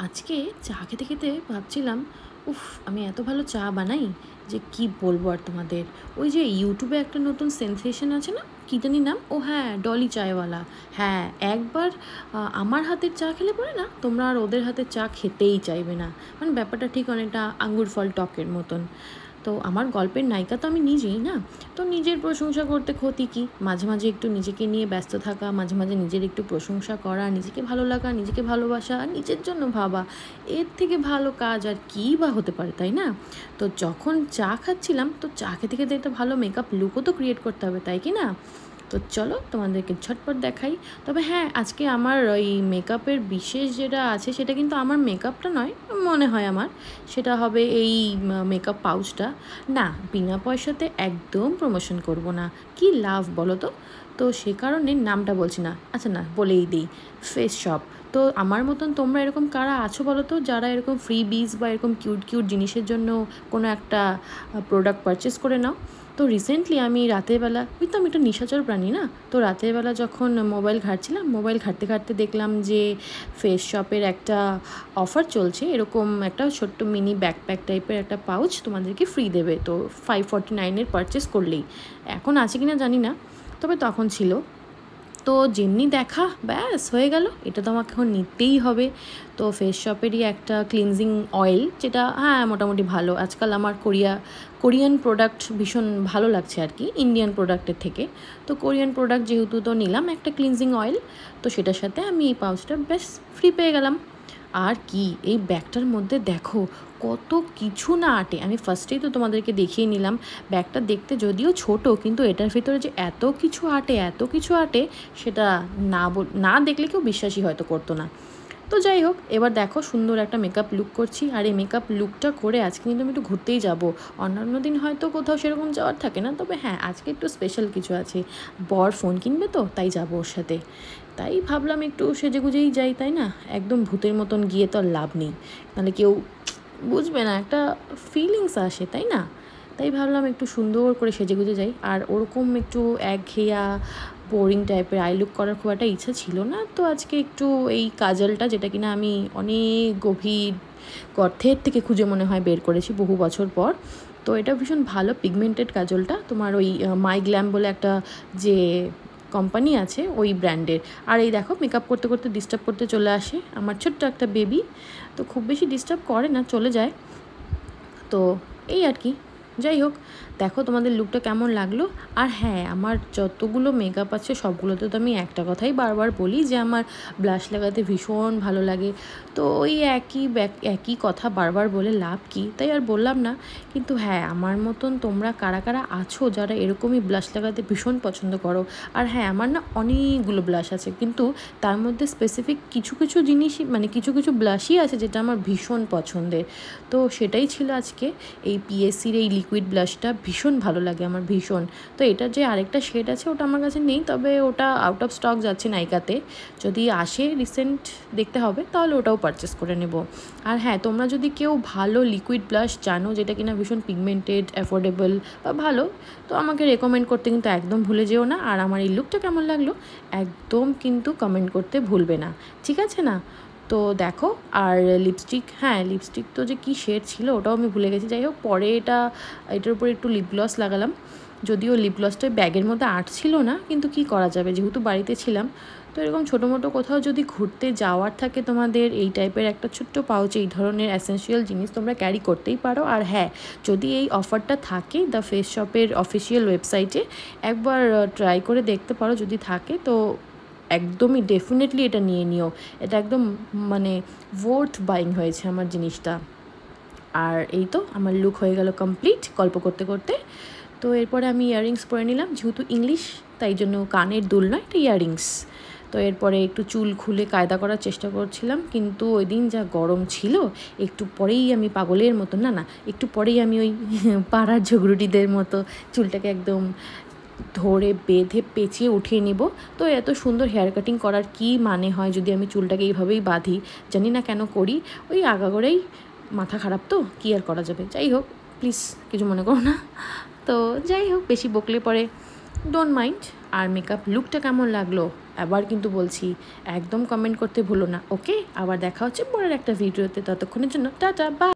আজকে চা খেতে খেতে ভাবছিলাম, উফ, আমি এত ভালো চা বানাই যে কি বলবো আর তোমাদের। ওই যে ইউটিউবে একটা নতুন সেন্সেশন আছে না, কী জানি নাম, ও হ্যাঁ, ডলি চায়ওয়ালা। হ্যাঁ, একবার আমার হাতের চা খেলে পরে না তোমরা আর ওদের হাতের চা খেতেই চাইবে না। মানে ব্যাপারটা ঠিক অনেকটা আঙ্গুর ফল টকের মতন। তো আমার গল্পের নায়িকা তো আমি নিজেই না। তো নিজের প্রশংসা করতে ক্ষতি কী, মাঝে মাঝে একটু নিজেকে নিয়ে ব্যস্ত থাকা, মাঝে মাঝে নিজের একটু প্রশংসা করা, নিজেকে ভালো লাগা, নিজেকে ভালোবাসা আর নিজের জন্য ভাবা, এর থেকে ভালো কাজ আর কী বা হতে পারে, তাই না? তো যখন চা খাচ্ছিলাম, তো চা খেতে খেতে একটা ভালো মেকআপ লুকও তো ক্রিয়েট করতে হবে, তাই কি না? তো চলো তোমাদেরকে ঝটপট দেখাই। তবে হ্যাঁ, আজকে আমার ওই মেকআপের বিশেষ যেটা আছে সেটা কিন্তু আমার মেকআপটা নয়, মনে হয় আমার সেটা হবে এই মেকআপ পাউচটা। না, বিনা পয়সাতে একদম প্রমোশন করব না, কি লাভ বলো তো। তো সে কারণে নামটা বলছি না, আচ্ছা না বলেই দিই, ফেস শপ। তো আমার মতন তোমরা এরকম কারা আছো বলো তো, যারা এরকম ফ্রি বিজ বা এরকম কিউট কিউট জিনিসের জন্য কোনো একটা প্রোডাক্ট পারচেস করে নাও। তো রিসেন্টলি আমি রাতের বেলা, ওই তো আমি একটা নিশাচর প্রাণী না, তো রাতের বেলা যখন মোবাইল ঘাঁটছিলাম, মোবাইল ঘাঁটতে ঘাঁটতে দেখলাম যে ফেস শপের একটা অফার চলছে, এরকম একটা ছোট্ট মিনি ব্যাকপ্যাক টাইপের একটা পাউচ তোমাদেরকে ফ্রি দেবে, তো 549-এর পারচেস করলেই। এখন আছে কি না জানি না, তবে তখন ছিল। তো যেমনি দেখা ব্যাস হয়ে গেল, এটা তো আমাকে এখন নিতেই হবে। তো ফেস শপেরই একটা ক্লিনজিং অয়েল, যেটা হ্যাঁ মোটামুটি ভালো, আজকাল আমার কোরিয়ান প্রোডাক্ট ভীষণ ভালো লাগছে আর কি, ইন্ডিয়ান প্রোডাক্টের থেকে। তো কোরিয়ান প্রোডাক্ট যেহেতু, তো নিলাম একটা ক্লিনজিং অয়েল। তো সেটার সাথে আমি এই পাউচটা বেশ ফ্রি পেয়ে গেলাম। আর কি, এই ব্যাগটার মধ্যে দেখো কত কিছু না আটে। আমি ফার্স্টেই তো তোমাদেরকে দেখিয়ে নিলাম, ব্যাগটা দেখতে যদিও ছোট, কিন্তু এটার ভিতরে যে এত কিছু আটে, এত কিছু আটে, সেটা না দেখলে কেউ বিশ্বাসই হয়তো করতো না। তো যাই হোক, এবার দেখো সুন্দর একটা মেকআপ লুক করছি, আর এই মেকআপ লুকটা করে আজকে কিন্তু আমি একটু ঘুরতেই যাব। অন্যান্য দিন হয়তো কোথাও সেরকম যাওয়ার থাকে না, তবে হ্যাঁ আজকে একটু স্পেশাল কিছু আছে। বর ফোন কিনবে, তো তাই যাবো ওর সাথে। তাই ভাবলাম একটু সেজেগুজেই যাই, তাই না? একদম ভূতের মতন গিয়ে তো আর লাভ নেই, নাহলে কেউ বুঝবে না, একটা ফিলিংস আসে, তাই না? তাই ভাবলাম একটু সুন্দর করে সেজেগুজে যাই। আর ওরকম একটু একঘেয়া বোরিং টাইপের আই লুক করার খুব একটা ইচ্ছা ছিল না, তো আজকে একটু এই কাজলটা, যেটা কিনা আমি অনেক গভীর গর্তের থেকে খুঁজে মনে হয় বের করেছি বহু বছর পর। তো এটা ভীষণ ভালো পিগমেন্টেড কাজলটা, তোমার ওই মাই গ্ল্যাম বলে একটা যে কোম্পানি আছে, ওই ব্র্যান্ডের। আর এই দেখো মেকআপ করতে করতে ডিস্টার্ব করতে চলে আসে আমার ছোট্ট একটা বেবি। তো খুব বেশি ডিস্টার্ব করে না, চলে যায়। তো এই আর কি, যাই হোক, দেখো তোমাদের লুকটা কেমন লাগলো। আর হ্যাঁ, আমার যতগুলো মেকআপ আছে সবগুলোতে তো আমি একটা কথাই বারবার বলি, যে আমার ব্লাশ লাগাতে ভীষণ ভালো লাগে। তো ওই একই কথা বারবার বলে লাভ কি, তাই আর বললাম না। কিন্তু হ্যাঁ, আমার মতন তোমরা কারা কারা আছো যারা এরকমই ব্লাশ লাগাতে ভীষণ পছন্দ করো। আর হ্যাঁ, আমার না অনেকগুলো ব্লাশ আছে, কিন্তু তার মধ্যে স্পেসিফিক কিছু কিছু জিনিসই, মানে কিছু কিছু ব্লাশই আছে যেটা আমার ভীষণ পছন্দের। তো সেটাই ছিল আজকে, এই পিএসসির এই লিকুইড ব্লাশটা ভীষণ ভালো লাগে আমার, ভীষণ। তো এটার যে আরেকটা শেড আছে ওটা আমার কাছে নেই, তবে ওটা আউট অফ স্টক যাচ্ছে নাইকাতে, যদি আসে রিসেন্ট দেখতে হবে, তাহলে ওটাও পারচেস করে নেব। আর হ্যাঁ, তোমরা যদি কেউ ভালো লিকুইড ব্লাশ জানো যেটা কিনা ভীষণ পিগমেন্টেড, অ্যাফোর্ডেবল বা ভালো, তো আমাকে রেকমেন্ড করতে কিন্তু একদম ভুলে যেও না। আর আমার এই লুকটা কেমন লাগলো একদম কিন্তু কমেন্ট করতে ভুলবে না, ঠিক আছে না? তো দেখো, আর লিপস্টিক, হ্যাঁ লিপস্টিক তো যে কী শেড ছিল ওটাও আমি ভুলে গেছি। যাই হোক, পরে এটার উপরে একটু লিপ গ্লস লাগালাম, যদিও লিপ গ্লসটা ব্যাগের মধ্যে ছিল না, কিন্তু কি করা যাবে, যেহেতু বাড়িতে ছিলাম। তো এরকম ছোটো মোটো কোথাও যদি ঘুরতে যাওয়ার থাকে তোমাদের, এই টাইপের একটা ছোট্ট পাউচ এই ধরনের অ্যাসেন্সিয়াল জিনিস তোমরা ক্যারি করতেই পারো। আর হ্যাঁ, যদি এই অফারটা থাকে দ্য ফেস শপের অফিসিয়াল ওয়েবসাইটে, একবার ট্রাই করে দেখতে পারো, যদি থাকে তো একদমই ডেফিনেটলি এটা নিয়ে নিও। এটা একদম মানে ওয়ার্থ বাইং হয়েছে আমার জিনিসটা। আর এই তো আমার লুক হয়ে গেল কমপ্লিট গল্প করতে করতে। তো এরপরে আমি ইয়াররিংস পরে নিলাম, যেহেতু ইংলিশ তাই জন্য কানের দুল নয়, এটা ইয়াররিংস। তো এরপরে একটু চুল খুলে কায়দা করার চেষ্টা করছিলাম, কিন্তু ওই দিন যা গরম ছিল, একটু পরেই আমি পাগলের মতো, না একটু পরেই আমি ওই পাড়ার ঝগড়ুটিদের মতো চুলটাকে একদম ধরে বেঁধে পেঁচিয়ে উঠিয়ে নিব। তো এত সুন্দর হেয়ার কাটিং করার কি মানে হয় যদি আমি চুলটাকে এইভাবেই বাঁধি, জানি না কেন করি, ওই আগাগোড়াই মাথা খারাপ, তো কী আর করা যাবে। যাই হোক, প্লিজ কিছু মনে করো না। তো যাই হোক, বেশি বকলে পরে ডোন্ট মাইন্ড। আর মেকআপ লুকটা কেমন লাগলো আবার কিন্তু বলছি, একদম কমেন্ট করতে ভুলো না। ওকে, আবার দেখা হচ্ছে পরের একটা ভিডিওতে, ততক্ষণের জন্য টাটা, বাই।